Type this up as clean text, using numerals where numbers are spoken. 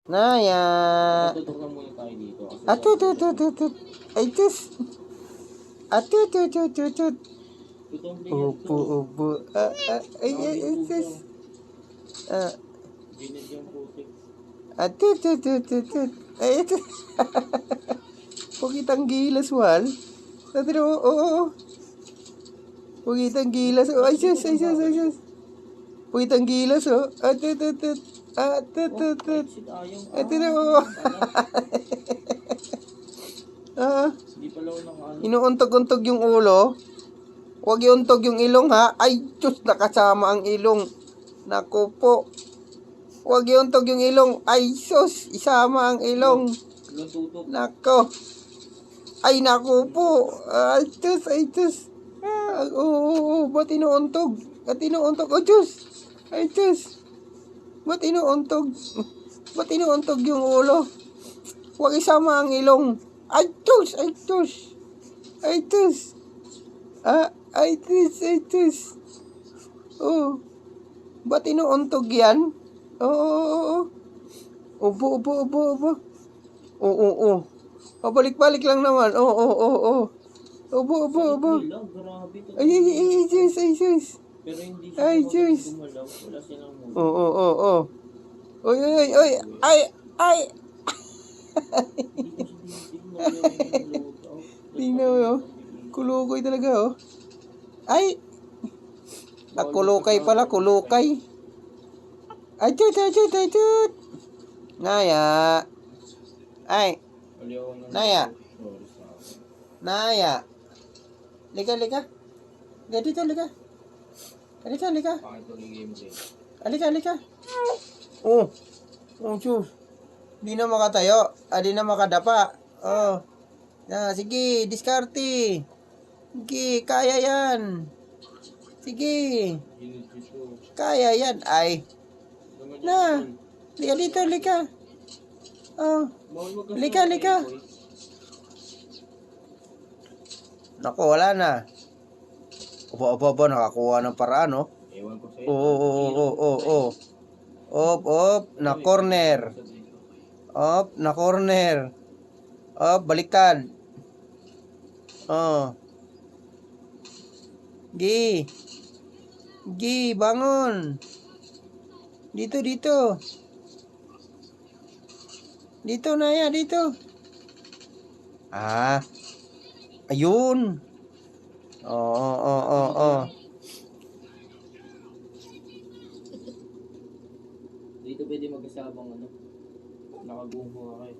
Naya. Tutok lang muna tayo dito. Kasi Atut. Ay, tus. Atut. tutong bigyan to. Upo. Ay, tus. Ginid yung putik. Atut. Ay, tus. Pukitang gilas, wal. Tatiro, oo. Pukitang gilas. Ay, sus. Pukitang gilas, oh. Atut. Exit ayaw. Atiro, oo. Hindi pala ako ng ano. Inuuntog-untog yung ulo. Huwag iuntog yung ilong, ha? Ay, Diyos, nakasama ang ilong. Naku po. Huwag iuntog yung ilong. Ay, sus, isama ang ilong. Tutok. Nako. Ay, naku po. Ay, Diyos. Oo. Ba't inuuntog? Oh, Diyos. Ay, Diyos. Ba't inuuntog? Ba't inuuntog yung ulo? Huwag isama ang ilong. Ay, Diyos. Ay, Diyos. Ay, Diyos. Oh. Ba't inuuntog yan? Oo. Upo. Oo. Pabalik-balik lang naman. Oo. Upo. Nila, grabe. Ay, Diyos. Pero hindi Ay, siya Diyos. gumalaw. Wala silang muna. Oo. Oy. Ay. Tingnan mo, oh. Kulukoy talaga, oh. Ay. Kulukay pala, kulukay. Ay, tut. Naya. Ay. Naya. Lika. Dito, lika. Alika. Oh, Diyos. Di na makatayo. Di na makadapa. Oh. Sige, diskarte. Sige, kaya yan. Sige. Kaya yan. Ay. Na. Lika dito, lika. Oh. Lika. Naku, wala na. Opo, nakakuha ng paraan, no? Ewan ko sa'yo. Oo. Op, na corner. Op, baliktad. Oh. Gi, bangon. Dito. Dito, Naya, dito. Ayun. Oo. Dito pwede mag-asabang ano. Nakagungo ka kayo.